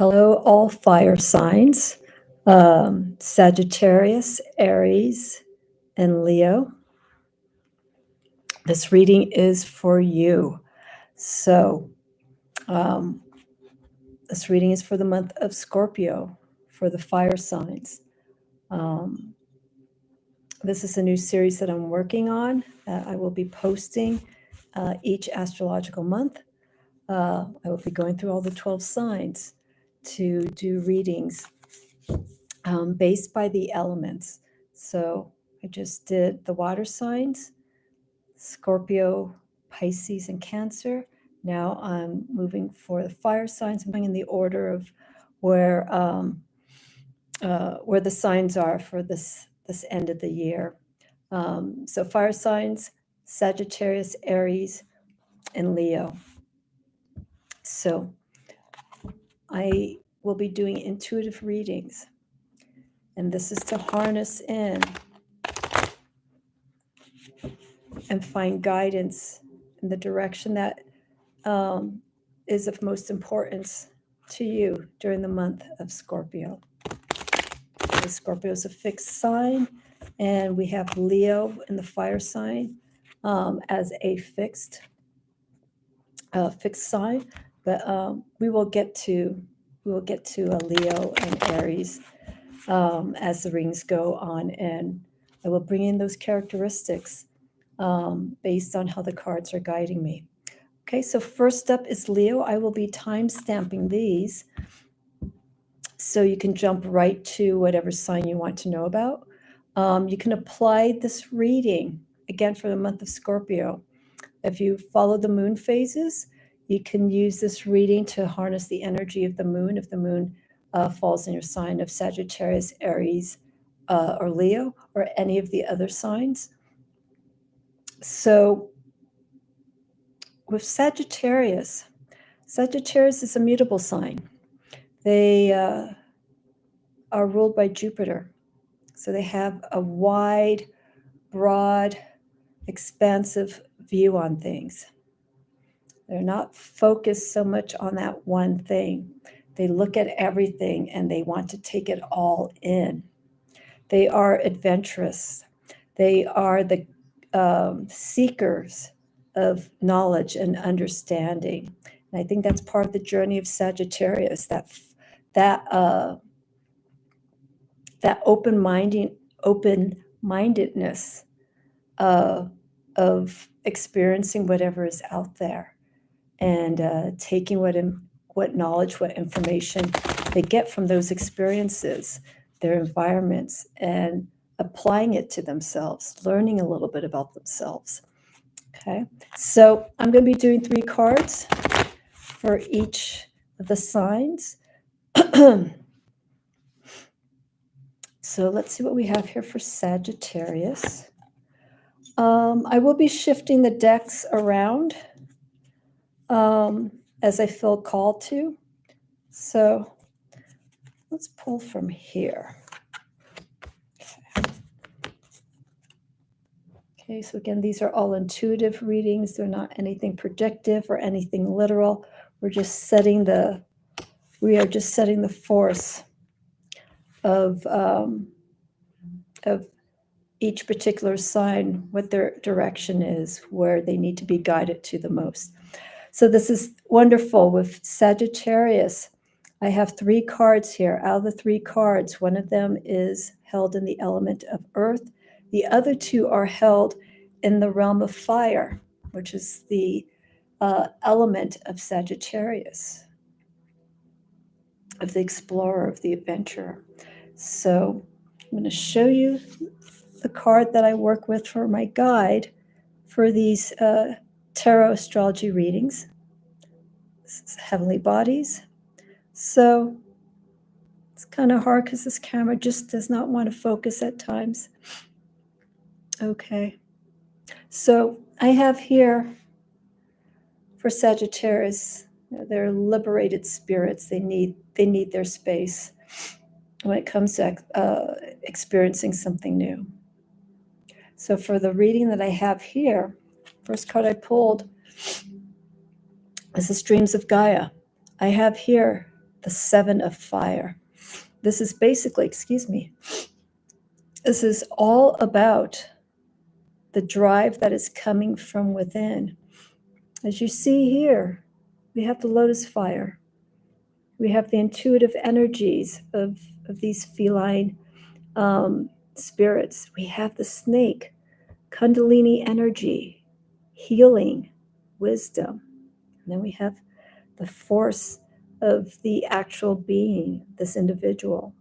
Hello, all fire signs, Sagittarius, Aries, and Leo. This reading is for you. So, um, this reading is for the month of Scorpio, for the fire signs. This is a new series that I'm working on. I will be posting each astrological month. I will be going through all the 12 signs to do readings based by the elements. So I just did the water signs, Scorpio, Pisces, and Cancer. Now I'm moving for the fire signs. I'm going in the order of where the signs are for this end of the year. So fire signs, Sagittarius, Aries, and Leo. So I will be doing intuitive readings. And this is to harness in and find guidance in the direction that is of most importance to you during the month of Scorpio. So Scorpio is a fixed sign, and we have Leo in the fire sign as a fixed sign. But we will get to a Leo and Aries as the readings go on, and I will bring in those characteristics based on how the cards are guiding me. Okay, so first up is Leo. I will be time stamping these so you can jump right to whatever sign you want to know about. You can apply this reading, again, for the month of Scorpio. If you follow the moon phases, you can use this reading to harness the energy of the moon. If the moon falls in your sign of Sagittarius, Aries, or Leo, or any of the other signs. So with Sagittarius is a mutable sign. They are ruled by Jupiter. So they have a wide, broad, expansive view on things. They're not focused so much on that one thing. They look at everything and they want to take it all in. They are adventurous. They are the seekers of knowledge and understanding. And I think that's part of the journey of Sagittarius, that open-mindedness of experiencing whatever is out there, and taking what knowledge, what information they get from those experiences, their environments, and applying it to themselves, learning a little bit about themselves. Okay, so I'm going to be doing 3 cards for each of the signs. So let's see what we have here for Sagittarius. I will be shifting the decks around as I feel called to. So let's pull from here. Okay, so again, these are all intuitive readings. They're not anything predictive or anything literal. We are just setting the force of each particular sign, what their direction is, where they need to be guided to the most. So this is wonderful with Sagittarius. I have 3 cards here. Out of the 3 cards, one of them is held in the element of earth. The other 2 are held in the realm of fire, which is the element of Sagittarius, of the explorer, of the adventurer. So I'm going to show you the card that I work with for my guide for these tarot astrology readings. This is Heavenly Bodies. So it's kind of hard because this camera just does not want to focus at times. Okay. So I have here for Sagittarius, they're liberated spirits. They need their space when it comes to experiencing something new. So for the reading that I have here, first card I pulled is the Streams of Gaia. I have here the 7 of fire. This is basically, excuse me, this is all about the drive that is coming from within. As you see here, we have the lotus fire. We have the intuitive energies of these feline spirits. We have the snake, kundalini energy, healing, wisdom. And then we have the force of the actual being, this individual.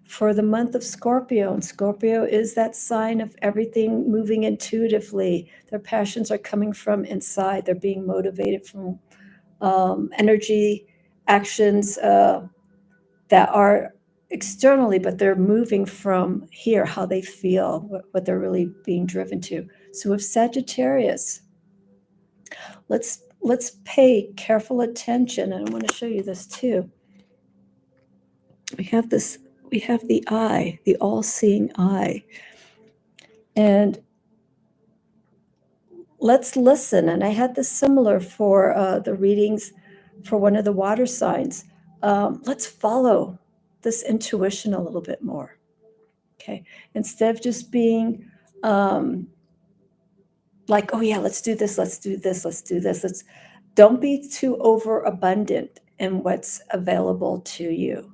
For the month of Scorpio, and Scorpio is that sign of everything moving intuitively. Their passions are coming from inside. They're being motivated from energy, actions that are externally, but they're moving from here, how they feel, what they're really being driven to. So with Sagittarius, let's pay careful attention, and I want to show you this too. We have the eye, the all-seeing eye. And let's listen. And I had this similar for the readings for one of the water signs. Let's follow this intuition a little bit more. Okay. Instead of just being like, oh yeah, let's do this, let's do this, let's do this. Don't be too overabundant in what's available to you.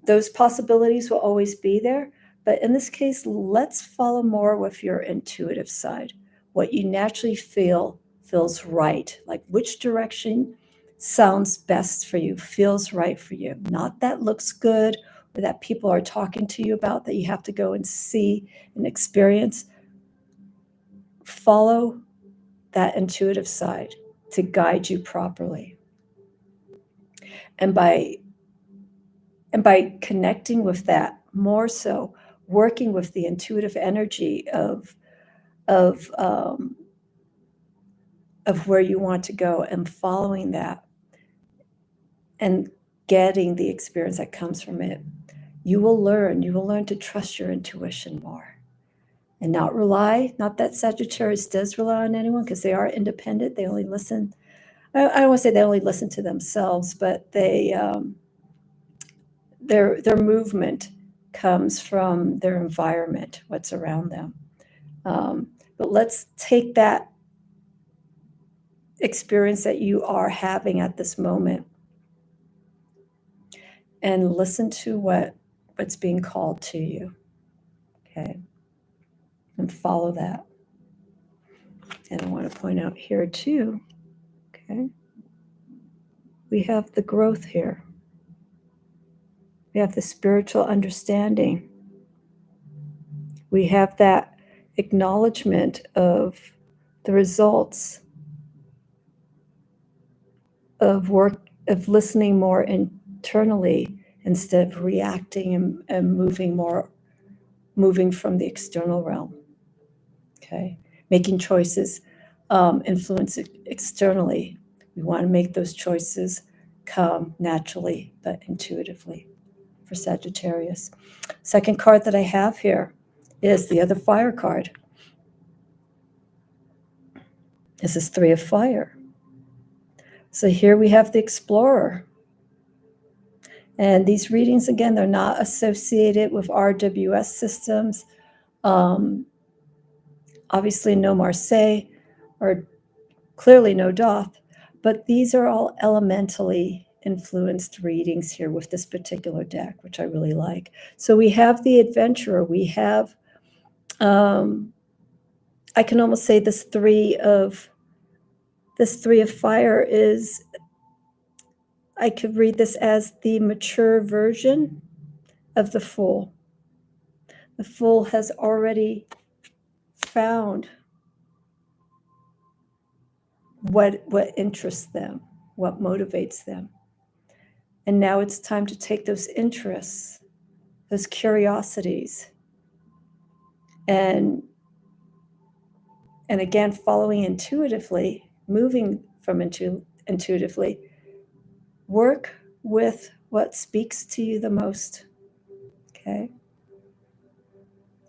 Those possibilities will always be there. But in this case, let's follow more with your intuitive side. What you naturally feel feels right. Like which direction sounds best for you, feels right for you. Not that looks good or that people are talking to you about that you have to go and see and experience. Follow that intuitive side to guide you properly. And by connecting with that more so, working with the intuitive energy of where you want to go and following that and getting the experience that comes from it, you will learn to trust your intuition more and not that Sagittarius does rely on anyone, because they are independent. They only listen. I don't want to say they only listen to themselves, but they their movement comes from their environment, what's around them. But let's take that experience that you are having at this moment and listen to what's being called to you. Okay. And follow that. And I want to point out here too, okay, we have the growth here. We have the spiritual understanding. We have that acknowledgement of the results of work, of listening more internally instead of reacting and moving from the external realm. Okay, making choices influence externally. We want to make those choices come naturally but intuitively for Sagittarius. Second card that I have here is the other fire card. This is 3 of fire. So here we have the explorer. And these readings, again, they're not associated with RWS systems. Obviously no Marseille, or clearly no Doth, but these are all elementally influenced readings here with this particular deck, which I really like. So we have the adventurer. We have, I can almost say this three of fire is, I could read this as the mature version of the Fool. The Fool has already found what interests them, what motivates them. And now it's time to take those interests, those curiosities, and again, following intuitively, moving from intuitively, work with what speaks to you the most. Okay.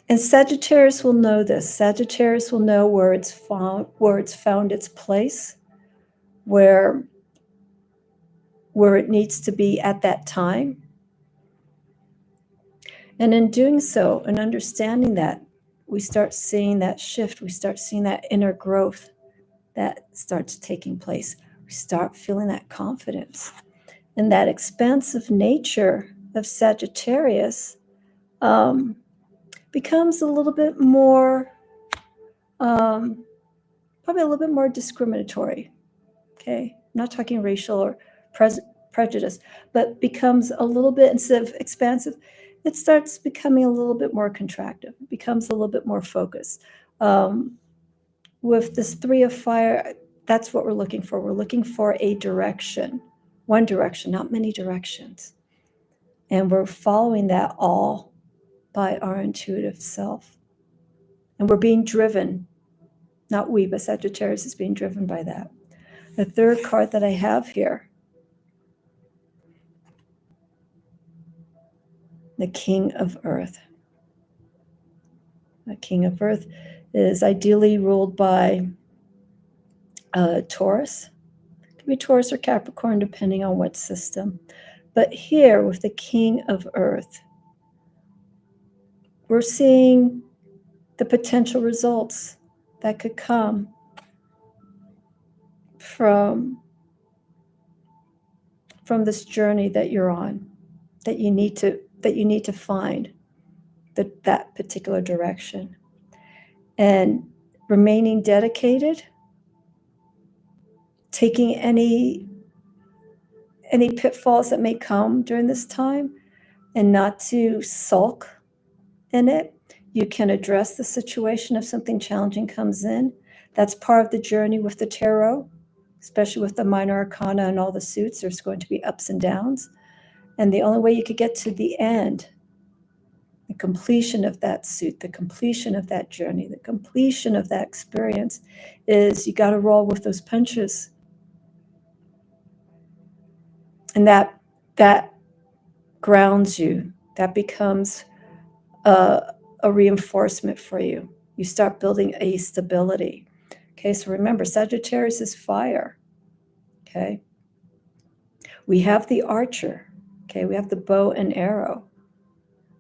And Sagittarius will know this. Sagittarius will know where it's found its place, where where it needs to be at that time. And in doing so and understanding that, we start seeing that shift. We start seeing that inner growth that starts taking place. We start feeling that confidence. And that expansive nature of Sagittarius becomes a little bit more, probably a little bit more discriminatory. Okay, I'm not talking racial or prejudice, but becomes a little bit, instead of expansive, it starts becoming a little bit more contractive. It becomes a little bit more focused. With this 3 of fire, that's what we're looking for. We're looking for a direction, one direction, not many directions. And we're following that all by our intuitive self. And we're being driven, not we, but Sagittarius is being driven by that. The third card that I have here, the King of Earth. The King of Earth is ideally ruled by Taurus. It could be Taurus or Capricorn, depending on what system. But here, with the King of Earth, we're seeing the potential results that could come from this journey that you're on, that you need to find that particular direction. And remaining dedicated, taking any pitfalls that may come during this time, and not to sulk in it. You can address the situation if something challenging comes in. That's part of the journey with the tarot, especially with the minor arcana and all the suits. There's going to be ups and downs. And the only way you could get to the end, the completion of that suit, the completion of that journey, the completion of that experience, is you got to roll with those punches. And that grounds you. That becomes a reinforcement for you. You start building a stability. Okay, so remember, Sagittarius is fire. Okay. We have the archer. Okay, we have the bow and arrow.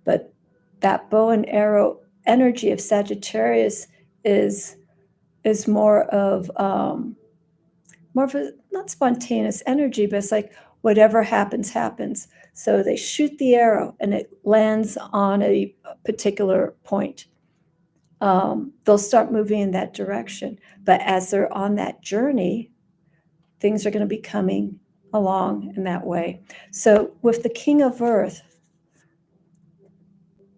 But that bow and arrow energy of Sagittarius is more of a not spontaneous energy, but it's like whatever happens, happens. So they shoot the arrow and it lands on a particular point. They'll start moving in that direction. But as they're on that journey, things are going to be coming along in that way. So with the King of Earth,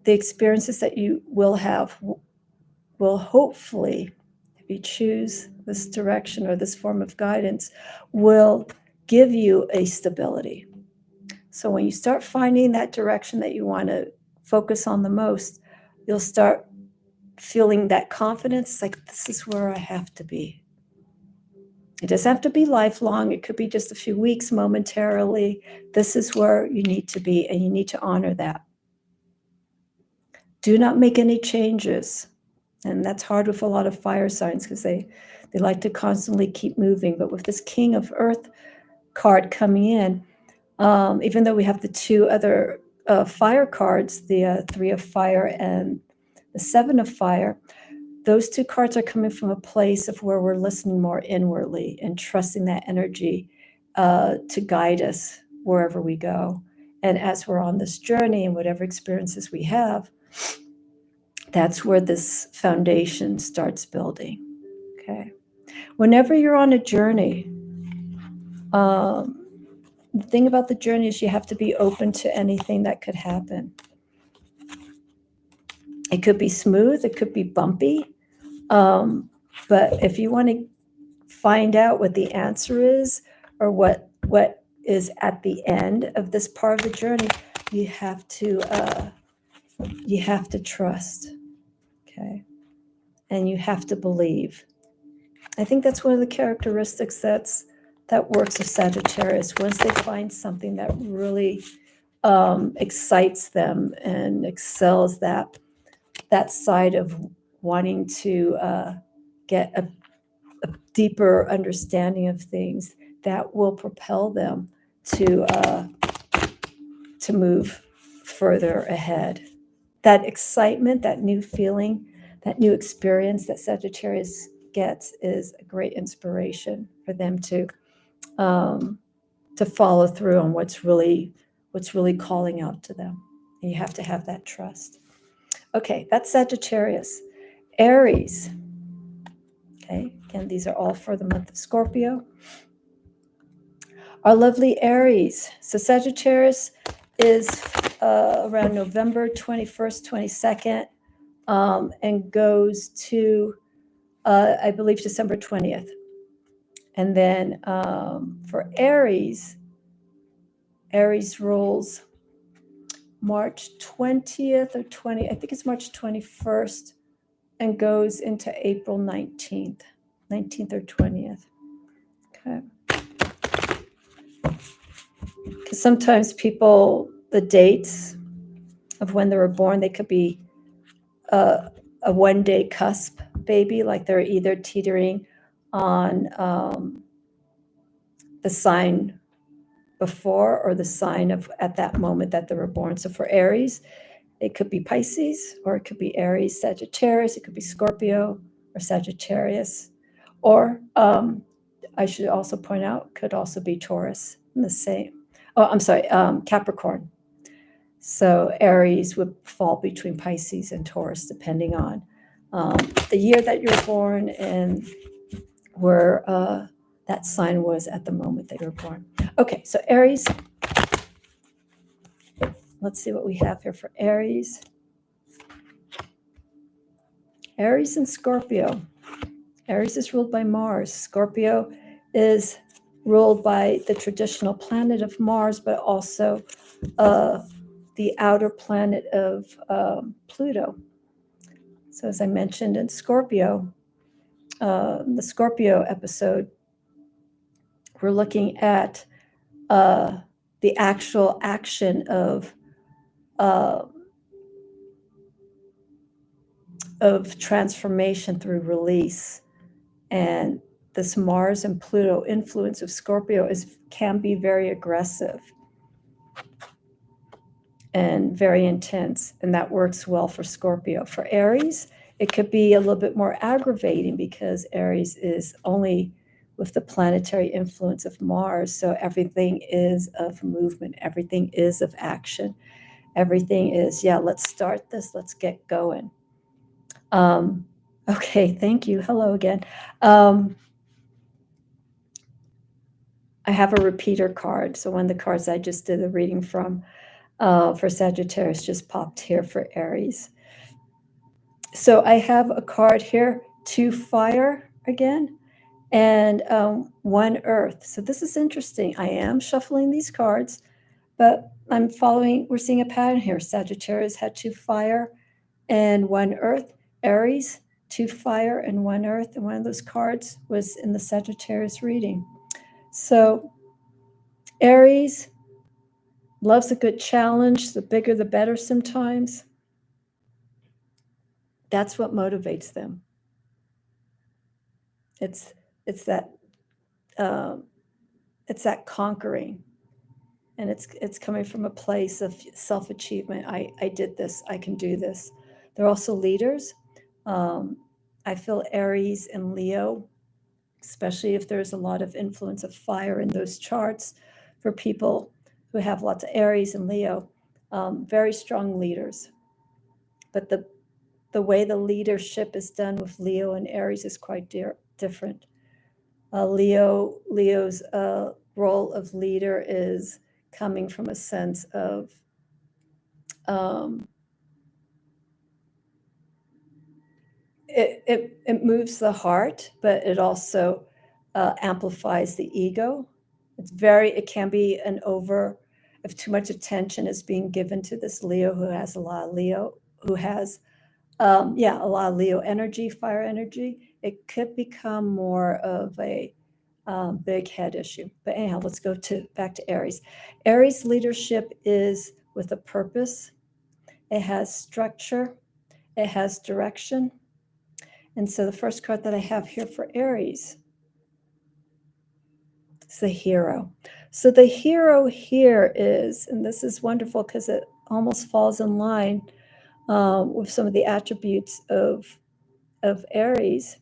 the experiences that you will have will hopefully, if you choose this direction or this form of guidance, will give you a stability. So when you start finding that direction that you want to focus on the most, you'll start feeling that confidence. It's like, this is where I have to be. It doesn't have to be lifelong. It could be just a few weeks momentarily. This is where you need to be, and you need to honor that. Do not make any changes. And that's hard with a lot of fire signs because they like to constantly keep moving. But with this King of Earth card coming in, even though we have the two other fire cards, the 3 of fire and the 7 of fire, those two cards are coming from a place of where we're listening more inwardly and trusting that energy to guide us wherever we go. And as we're on this journey and whatever experiences we have, that's where this foundation starts building. Okay. Whenever you're on a journey, the thing about the journey is you have to be open to anything that could happen. It could be smooth, it could be bumpy. But if you want to find out what the answer is, or what is at the end of this part of the journey, you have to trust. Okay. And you have to believe. I think that's one of the characteristics that works with Sagittarius. Once they find something that really excites them and excels that side of wanting to get a deeper understanding of things, that will propel them to move further ahead. That excitement, that new feeling, that new experience that Sagittarius gets is a great inspiration for them to follow through on what's really calling out to them. And you have to have that trust. Okay, that's Sagittarius. Aries. Okay, again, these are all for the month of Scorpio. Our lovely Aries. So Sagittarius is around November 21st, 22nd, and goes to, I believe, December 20th. And then for Aries, Aries rules March 20th or 20, I think it's March 21st, and goes into April 19th or 20th. Okay. Because sometimes people, the dates of when they were born, they could be a one-day cusp baby, like they're either teetering on the sign before or the sign of at that moment that they were born. So for Aries, it could be Pisces, or it could be Aries, Sagittarius, it could be Scorpio or Sagittarius, or I should also point out, could also be Taurus in the same. Oh, I'm sorry, Capricorn. So Aries would fall between Pisces and Taurus, depending on the year that you were born and where that sign was at the moment that you were born. Okay, so Aries. Let's see what we have here for Aries. Aries and Scorpio. Aries is ruled by Mars. Scorpio is ruled by the traditional planet of Mars, but also the outer planet of Pluto. So as I mentioned in Scorpio, the Scorpio episode, we're looking at the actual action of transformation through release. And this Mars and Pluto influence of Scorpio can be very aggressive and very intense, and that works well for Scorpio. For Aries, it could be a little bit more aggravating because Aries is only with the planetary influence of Mars, so everything is of movement, everything is of action, everything is, yeah, let's start this, let's get going. Okay, thank you. Hello again. I have a repeater card. So one of the cards I just did the reading from for Sagittarius just popped here for Aries. So I have a card here, 2 fire again, and 1 earth. So this is interesting. I am shuffling these cards, but I'm following, we're seeing a pattern here. Sagittarius had 2 fire and 1 earth. Aries, 2 fire and 1 earth. And one of those cards was in the Sagittarius reading. So Aries loves a good challenge. The bigger, the better sometimes. That's what motivates them. It's that conquering, and it's coming from a place of self-achievement. I did this. I can do this. They're also leaders. I feel Aries and Leo, especially if there's a lot of influence of fire in those charts for people who have lots of Aries and Leo, very strong leaders. But the way the leadership is done with Leo and Aries is quite different. Leo's role of leader is coming from a sense of it moves the heart, but it also amplifies the ego. It can be if too much attention is being given to this Leo who has a lot of Leo, who has a lot of Leo energy, fire energy, it could become more of a big head issue. But anyhow, let's go back to Aries. Aries leadership is with a purpose. It has structure. It has direction. And so the first card that I have here for Aries, It's the hero. So the hero here is, and this is wonderful because it almost falls in line with some of the attributes of Aries.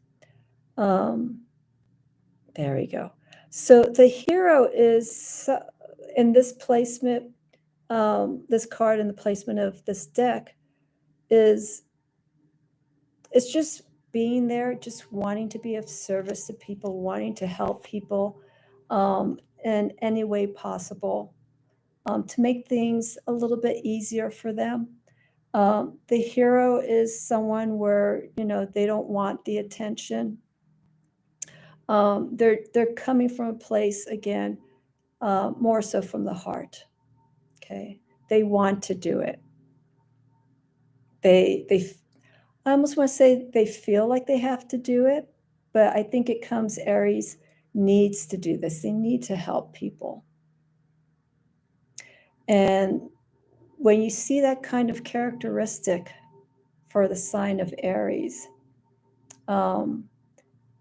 There we go. So the hero is in this placement, this card in the placement of this deck is, it's just being there, just wanting to be of service to people, wanting to help people in any way possible, to make things a little bit easier for them. The hero is someone where, you know, they don't want the attention. They're coming from a place, again, more so from the heart. Okay, they want to do it. I almost want to say they feel like they have to do it, but I think it comes, Aries needs to do this. They need to help people. And when you see that kind of characteristic for the sign of Aries,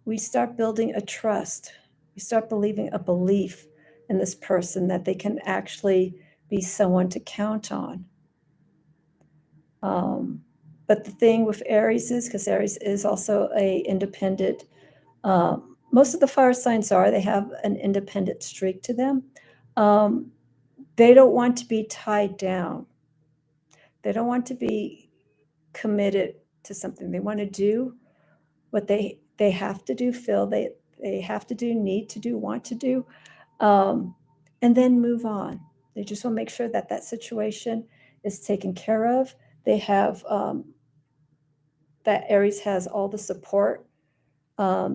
we start building a trust. We start believing a belief in this person that they can actually be someone to count on. But the thing with Aries is, because Aries is also a independent, most of the fire signs they have an independent streak to them. They don't want to be tied down. They don't want to be committed to something. They want to do what they have to do, feel they have to do, need to do, want to do, and then move on. They just want to make sure that that situation is taken care of. They have that Aries has all the support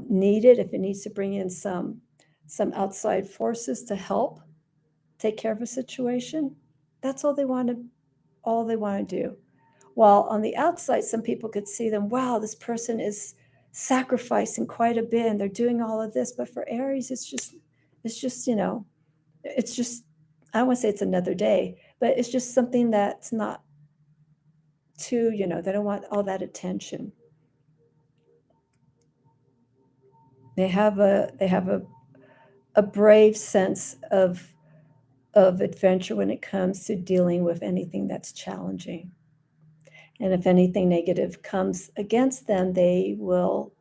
needed if it needs to bring in some outside forces to help take care of a situation. That's all they want to do. While on the outside, some people could see them, wow, this person is sacrificing quite a bit and they're doing all of this. But for Aries, it's just, you know, it's just, I don't want to say it's another day, but it's just something that's not too, you know, they don't want all that attention. They have a brave sense of adventure when it comes to dealing with anything that's challenging. And if anything negative comes against them, they will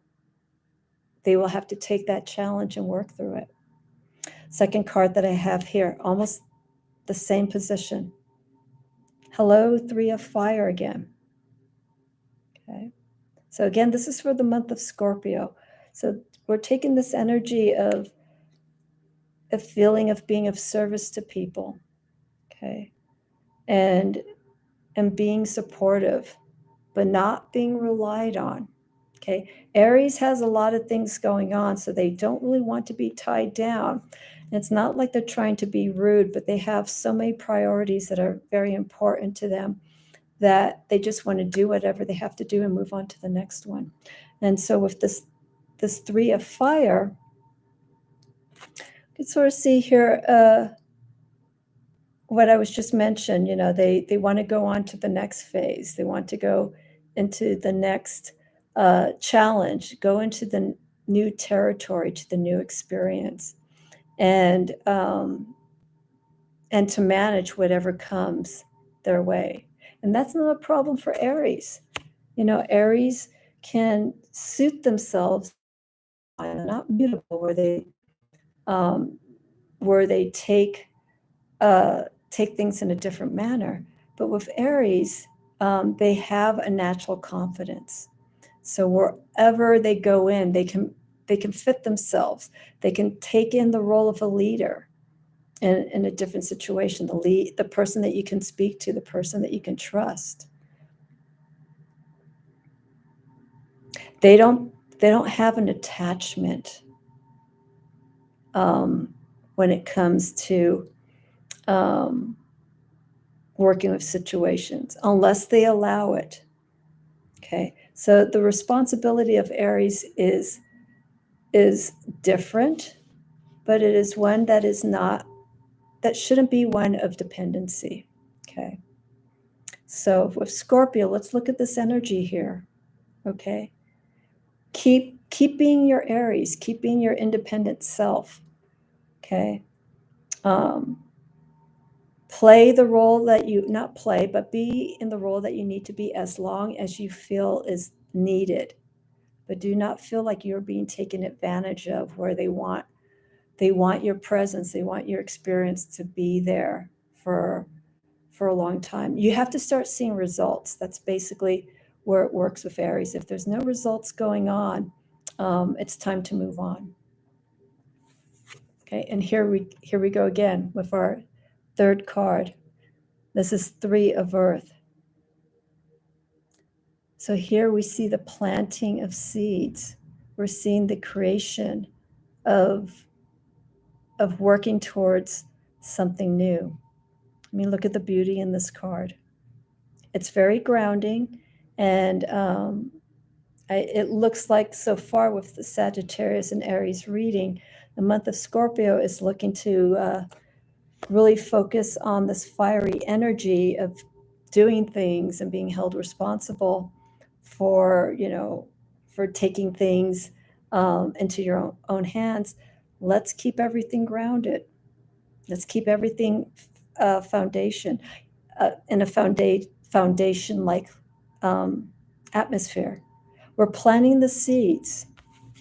have to take that challenge and work through it. Second card that I have here, almost the same position. Hello, Three of Fire again. Okay. So again, this is for the month of Scorpio. So we're taking this energy of a feeling of being of service to people. Okay. And being supportive, but not being relied on. Okay. Aries has a lot of things going on, so they don't really want to be tied down. And it's not like they're trying to be rude, but they have so many priorities that are very important to them that they just want to do whatever they have to do and move on to the next one. And so with this Three of Fire, you can sort of see here what I was just mentioned. You know, they want to go on to the next phase. They want to go into the next challenge, go into the new territory, to the new experience, and to manage whatever comes their way. And that's not a problem for Aries. You know, Aries can suit themselves, not mutable, where they take things in a different manner. But with Aries, they have a natural confidence. So wherever they go in, they can fit themselves. They can take in the role of a leader in a different situation. The person that you can speak to, the person that you can trust. They don't have an attachment when it comes to working with situations, unless they allow it. Okay, so the responsibility of Aries is different, but it is one that shouldn't be one of dependency. Okay, so with Scorpio, let's look at this energy here. Okay, keep being your Aries, keep being your independent self. Okay. Play the role that you, not play, but be in the role that you need to be as long as you feel is needed. But do not feel like you're being taken advantage of, where they want your presence, they want your experience to be there for a long time. You have to start seeing results. That's basically where it works with Aries. If there's no results going on, it's time to move on. Okay, and here we go again with our third card. This is 3 of Earth. So here we see the planting of seeds. We're seeing the creation of working towards something new. I mean, look at the beauty in this card. It's very grounding, and it looks like so far with the Sagittarius and Aries reading, the month of Scorpio is looking to really focus on this fiery energy of doing things and being held responsible for, for taking things into your own hands. Let's keep everything grounded. Let's keep everything foundation in a foundation-like atmosphere. We're planting the seeds,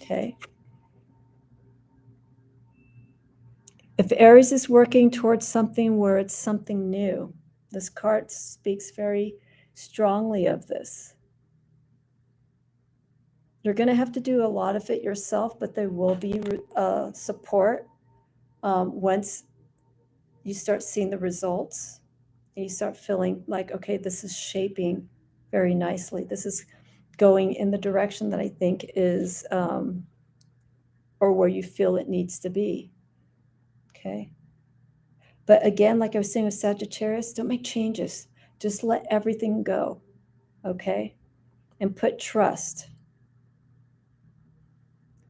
okay? If Aries is working towards something where it's something new, this card speaks very strongly of this. You're going to have to do a lot of it yourself, but there will be support once you start seeing the results and you start feeling like, okay, this is shaping very nicely. This is going in the direction that I think is, or where you feel it needs to be. Okay. But again, like I was saying with Sagittarius, don't make changes. Just let everything go. Okay. And put trust.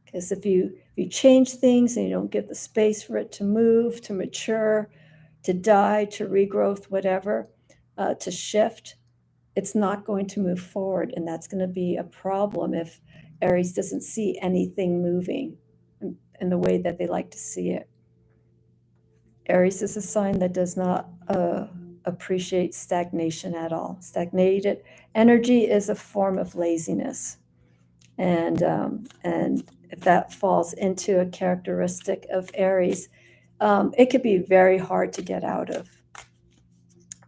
Because if you change things and you don't give the space for it to move, to mature, to die, to regrowth, whatever, to shift, it's not going to move forward. And that's going to be a problem if Aries doesn't see anything moving in the way that they like to see it. Aries is a sign that does not appreciate stagnation at all. Stagnated energy is a form of laziness. And if that falls into a characteristic of Aries, it could be very hard to get out of.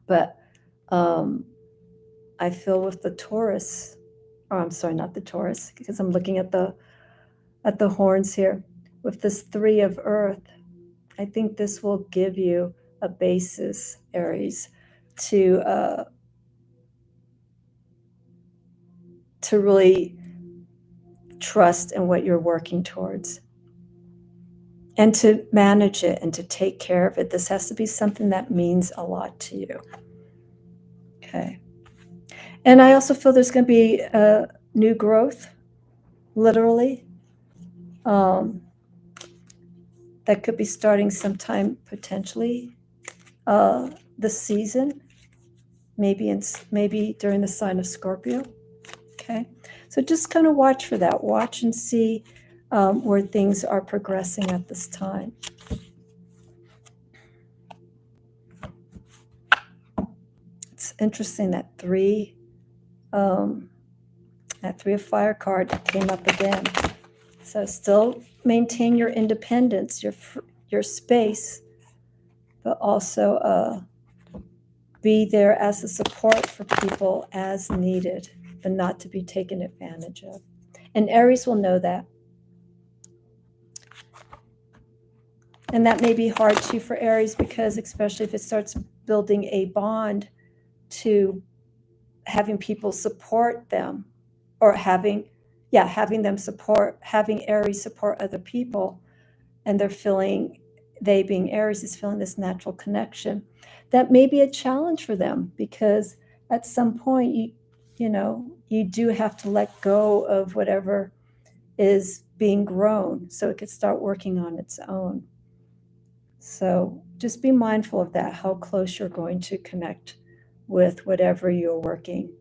But I feel with the Taurus, I'm sorry, not the Taurus, because I'm looking at the horns here. With this 3 of Earth, I think this will give you a basis, Aries, to really trust in what you're working towards and to manage it and to take care of it. This has to be something that means a lot to you. Okay. And I also feel there's going to be new growth, literally, that could be starting sometime potentially this season, maybe during the sign of Scorpio. Okay. So just kind of watch for that. Watch and see where things are progressing at this time. It's interesting that 3 of Fire card came up again. So still maintain your independence, your space, but also be there as a support for people as needed, but not to be taken advantage of. And Aries will know that. And that may be hard too for Aries, because especially if it starts building a bond to having people support them, or having Aries support other people, and they being Aries is feeling this natural connection. That may be a challenge for them, because at some point you do have to let go of whatever is being grown so it could start working on its own. So just be mindful of that, how close you're going to connect with whatever you're working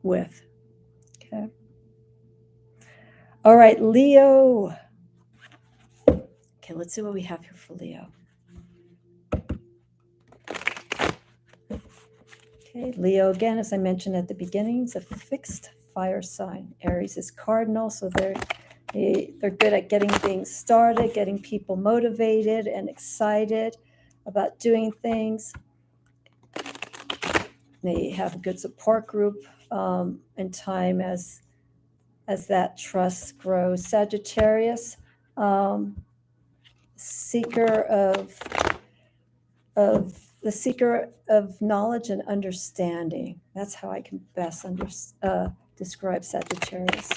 with. Okay. All right, Leo. Okay, let's see what we have here for Leo. Okay, Leo, again, as I mentioned at the beginning, is a fixed fire sign. Aries is cardinal, so they're good at getting things started, getting people motivated and excited about doing things. They have a good support group in time as that trust grows. Sagittarius, seeker of knowledge and understanding. That's how I can best describe Sagittarius.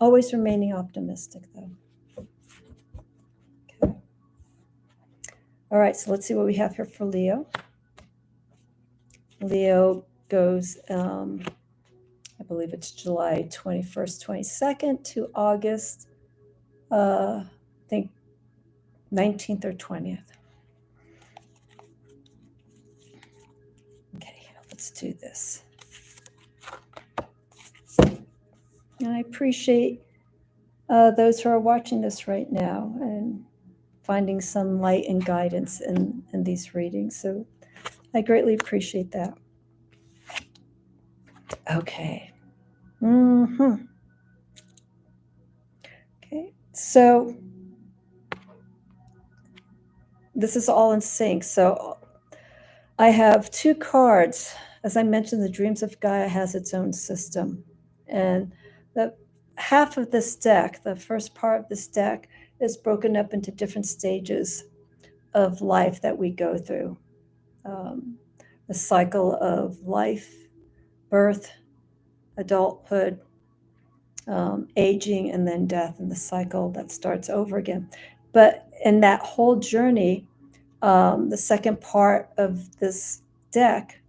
Always remaining optimistic, though. Okay. All right, so let's see what we have here for Leo. Leo goes, I believe it's July 21st, 22nd to August, I think 19th or 20th. Okay, let's do this. And I appreciate those who are watching this right now and finding some light and guidance in these readings. So I greatly appreciate that. Okay. Okay, so this is all in sync. So I have two cards. As I mentioned, the Dreams of Gaia has its own system. And the half of this deck, the first part of this deck, is broken up into different stages of life that we go through. The cycle of life, birth, adulthood, aging, and then death, and the cycle that starts over again. But in that whole journey, the second part of this deck,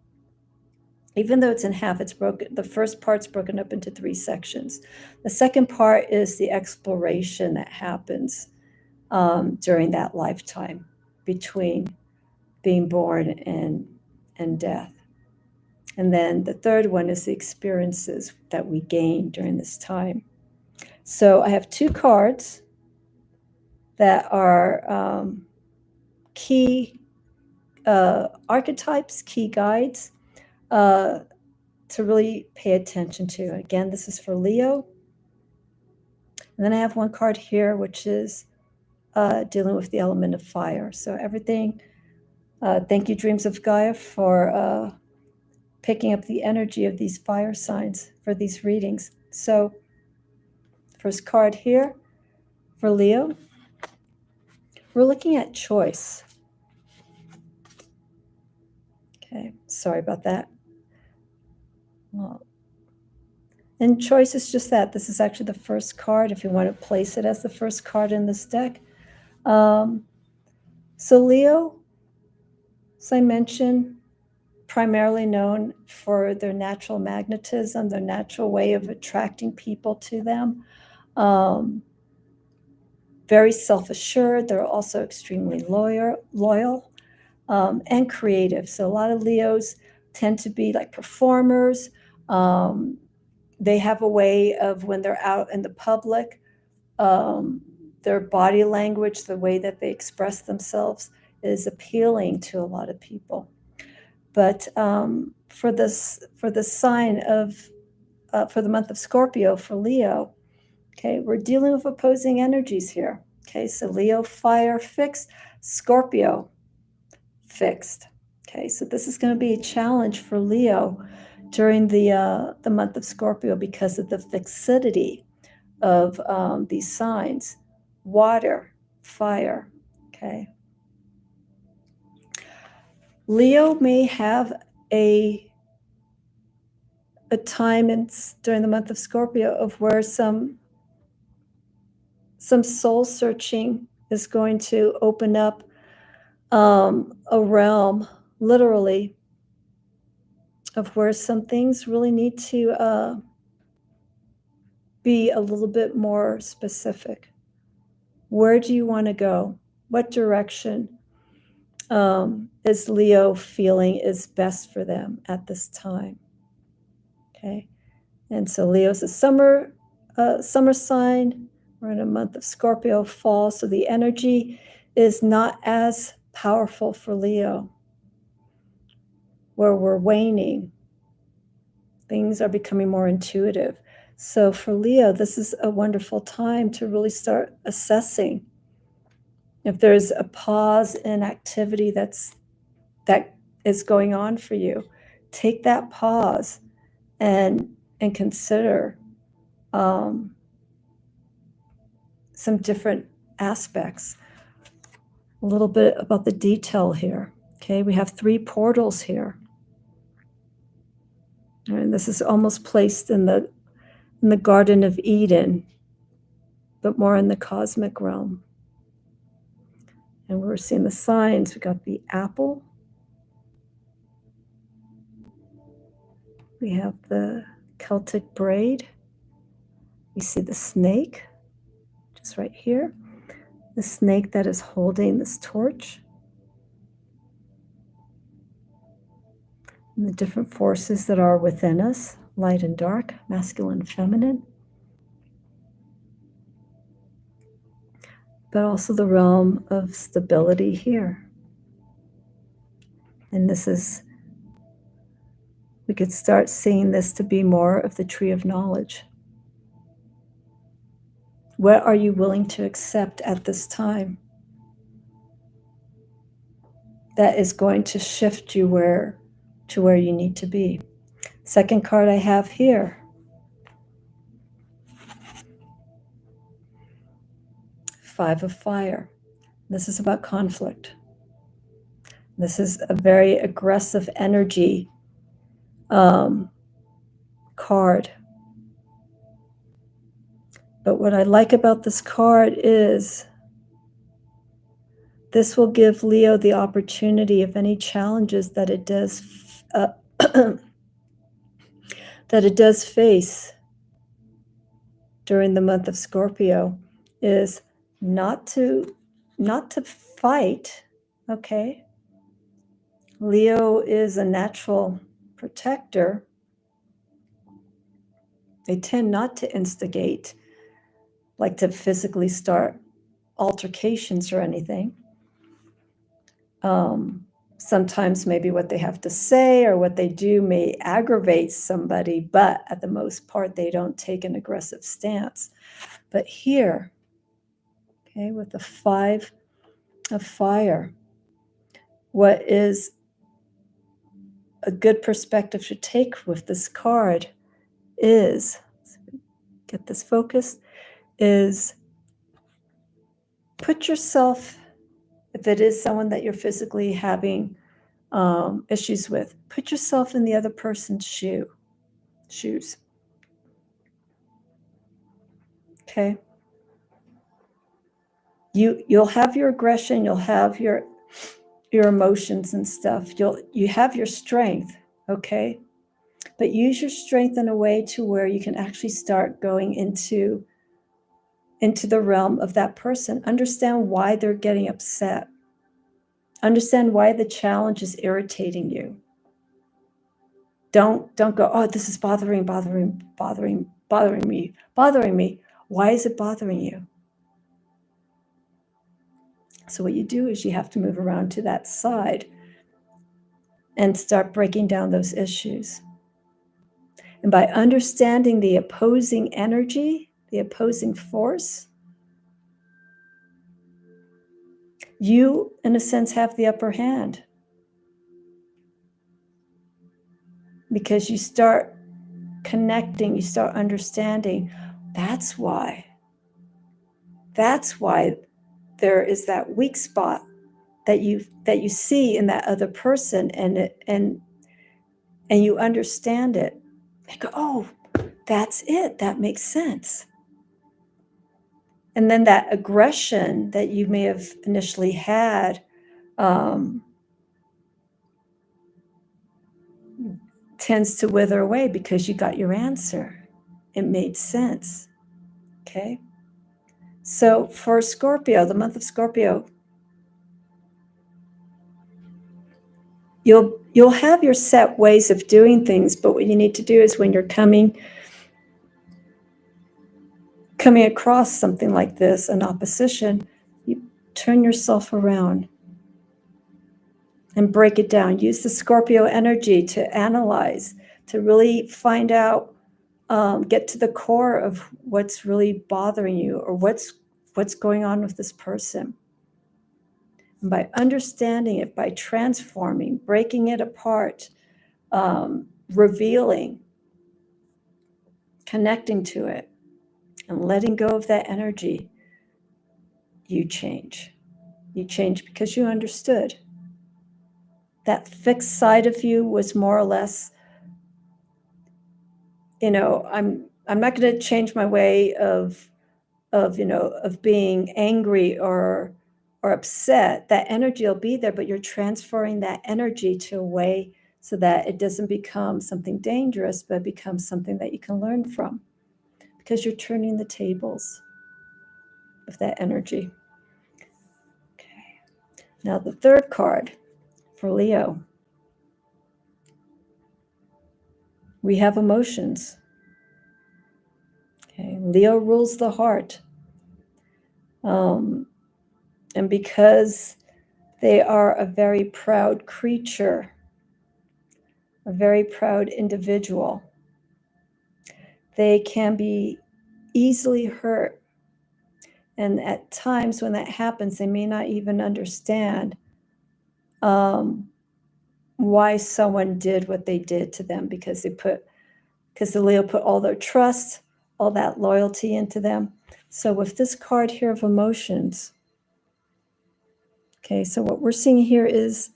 even though it's in half, it's broken. The first part's broken up into 3 sections. The second part is the exploration that happens during that lifetime between being born and death. And then the third one is the experiences that we gain during this time. So I have 2 cards that are key archetypes, key guides to really pay attention to. Again, this is for Leo. And then I have 1 card here, which is dealing with the element of fire. So everything, thank you, Dreams of Gaia, for picking up the energy of these fire signs for these readings. So first card here for Leo, we're looking at choice. Okay, sorry about that. Well, and choice is just that. This is actually the first card, if you want to place it as the first card in this deck. So Leo, as I mentioned, primarily known for their natural magnetism, their natural way of attracting people to them. Very self-assured. They're also extremely loyal and creative. So a lot of Leos tend to be like performers. They have a way of, when they're out in the public, their body language, the way that they express themselves, is appealing to a lot of people. But for the month of Scorpio, for Leo, okay, we're dealing with opposing energies here. Okay, so Leo, fire, fixed, Scorpio, fixed. Okay, so this is going to be a challenge for Leo during the month of Scorpio because of the fixity of these signs. Water, fire. Okay. Leo may have a time during the month of Scorpio of where some soul searching is going to open up a realm, literally, of where some things really need to be a little bit more specific. Where do you want to go? What direction is Leo feeling is best for them at this time? Okay, and so Leo's a summer sign, We're in a month of Scorpio fall, so the energy is not as powerful for Leo, where we're waning. Things are becoming more intuitive. So for Leo, this is a wonderful time to really start assessing if there's a pause in activity that is going on for you. Take that pause and consider some different aspects. A little bit about the detail here. Okay, we have 3 portals here. And this is almost placed in the Garden of Eden, but more in the cosmic realm. And we're seeing the signs. We got the apple. We have the Celtic braid. We see the snake, just right here. The snake that is holding this torch. And the different forces that are within us, light and dark, masculine and feminine. But also the realm of stability here. And this is, we could start seeing this to be more of the tree of knowledge. What are you willing to accept at this time that is going to shift you to where you need to be? Second card I have here. Five of Fire. This is about conflict. This is a very aggressive energy card. But what I like about this card is this will give Leo the opportunity of any challenges that it does that it does face during the month of Scorpio is not to fight, okay? Leo is a natural protector. They tend not to instigate, like to physically start altercations or anything. Sometimes maybe what they have to say or what they do may aggravate somebody, but at the most part, they don't take an aggressive stance. But here, okay, with the 5 of Fire, what is a good perspective to take with this card is, get this focused, is put yourself, if it is someone that you're physically having issues with, put yourself in the other person's shoes. Okay? You'll have your aggression, you'll have your emotions and stuff. You have your strength, okay? But use your strength in a way to where you can actually start going into the realm of that person. Understand why they're getting upset. Understand why the challenge is irritating you. Don't go, oh, this is bothering me. Why is it bothering you? So what you do is you have to move around to that side and start breaking down those issues. And by understanding the opposing energy, the opposing force, you, in a sense, have the upper hand. Because you start connecting, you start understanding. That's why there is that weak spot that you see in that other person, and you understand it. You go, oh, that's it. That makes sense. And then that aggression that you may have initially had tends to wither away because you got your answer. It made sense. Okay? So for Scorpio, the month of Scorpio, you'll have your set ways of doing things, but what you need to do is when you're coming coming across something like this, an opposition, you turn yourself around and break it down. Use the Scorpio energy to analyze, to really find out, get to the core of what's really bothering you, or what's going on with this person. And by understanding it, by transforming, breaking it apart, revealing, connecting to it, and letting go of that energy, you change. You change because you understood. That fixed side of you was more or less, I'm not going to change my way of being angry or upset. That energy will be there, but you're transferring that energy to a way so that it doesn't become something dangerous, but becomes something that you can learn from, because you're turning the tables of that energy. Okay. Now the third card for Leo. We have emotions. Okay. Leo rules the heart. And because they are a very proud creature, a very proud individual, they can be easily hurt. And at times when that happens, they may not even understand why someone did what they did to them, because the Leo put all their trust, all that loyalty into them. So with this card here of emotions, okay, so what we're seeing here is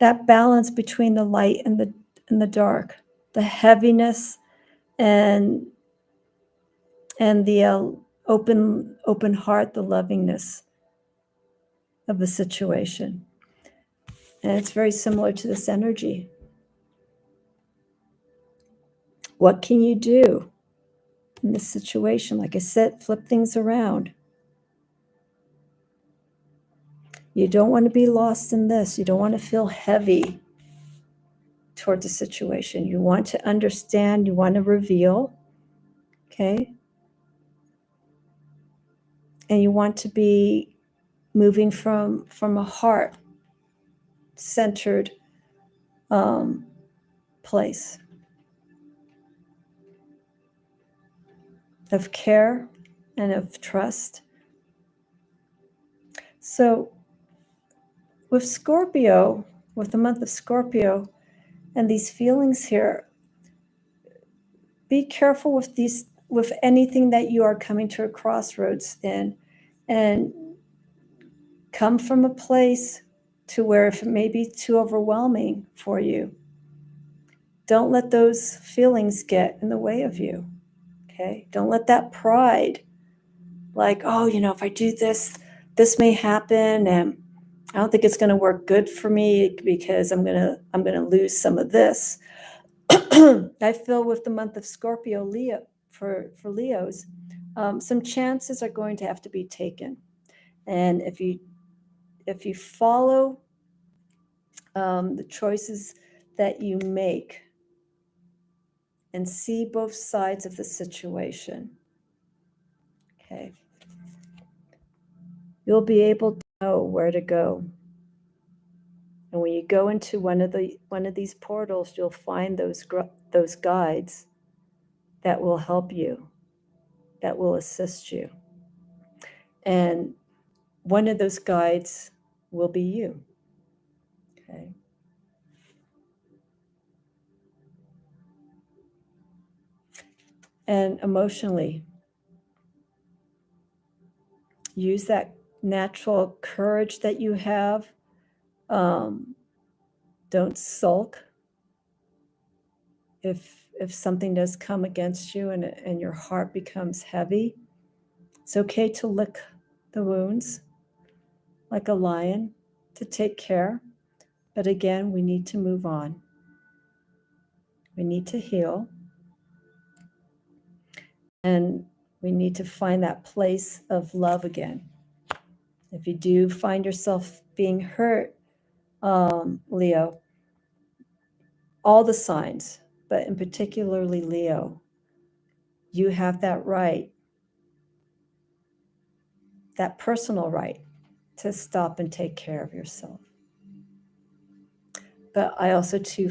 that balance between the light and the dark, the heaviness and the open heart, the lovingness of the situation. And it's very similar to this energy. What can you do in this situation? Like I said, flip things around. You don't want to be lost in this. You don't want to feel heavy towards the situation. You want to understand. You want to reveal. Okay? And you want to be moving from a heart-centered place of care and of trust. So with Scorpio, with the month of Scorpio and these feelings here, be careful with anything that you are coming to a crossroads in, and come from a place to where if it may be too overwhelming for you, don't let those feelings get in the way of you. Okay? Don't let that pride, like, oh, if I do this, this may happen, and I don't think it's going to work good for me because I'm going to lose some of this. I feel with the month of Scorpio, Leo, for Leos, some chances are going to have to be taken. And if you follow the choices that you make and see both sides of the situation, okay, you'll be able to know where to go. And when you go into one of these portals, you'll find those guides that will help you, that will assist you. And one of those guides will be you. Okay. And emotionally, use that natural courage that you have. Don't sulk if something does come against you and your heart becomes heavy. It's okay to lick the wounds like a lion, to take care. But again, we need to move on. We need to heal. And we need to find that place of love again. If you do find yourself being hurt, Leo, all the signs, but in particularly Leo, you have that right that personal right to stop and take care of yourself. But I also too,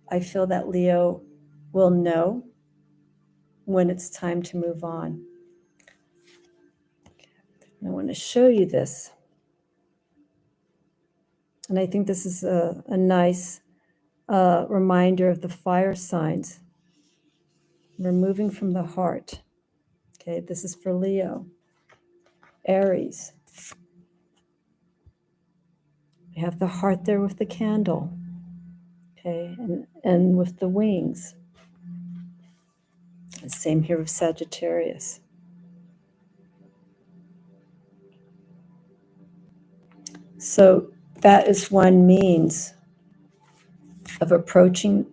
I feel that Leo will know when it's time to move on. And I want to show you this. And I think this is a nice reminder of the fire signs. We're moving from the heart. Okay, this is for Leo. Aries. We have the heart there with the candle. Okay, and with the wings. The same here with Sagittarius. So that is one means of approaching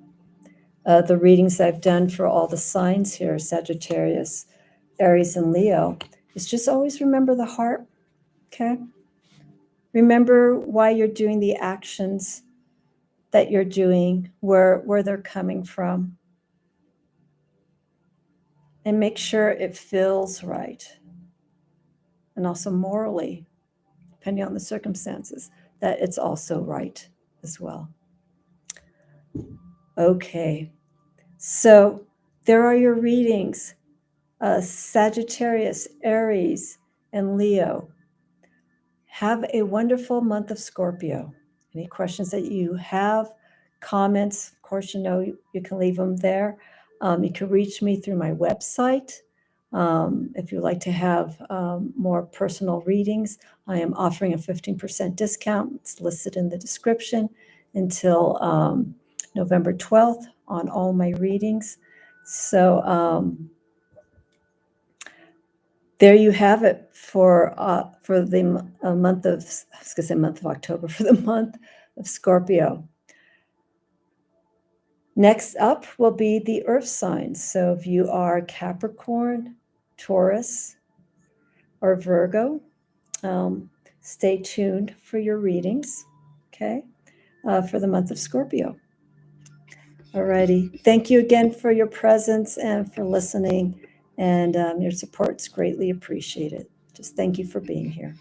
the readings I've done for all the signs here, Sagittarius, Aries, and Leo, is just always remember the heart, okay? Remember why you're doing the actions that you're doing, where they're coming from. And make sure it feels right. And also morally, depending on the circumstances, that it's also right as well. Okay, so there are your readings, Sagittarius, Aries, and Leo. Have a wonderful month of Scorpio. Any questions that you have, comments, of course, you know, you can leave them there. You can reach me through my website. If you'd like to have more personal readings, I am offering a 15% discount. It's listed in the description until November 12th on all my readings. So there you have it for the month of, I was going to say month of October, for the month of Scorpio. Next up will be the earth signs. So if you are Capricorn, Taurus, or Virgo, stay tuned for your readings, okay, for the month of Scorpio. Alrighty. Thank you again for your presence and for listening, and your support's greatly appreciated. Just thank you for being here.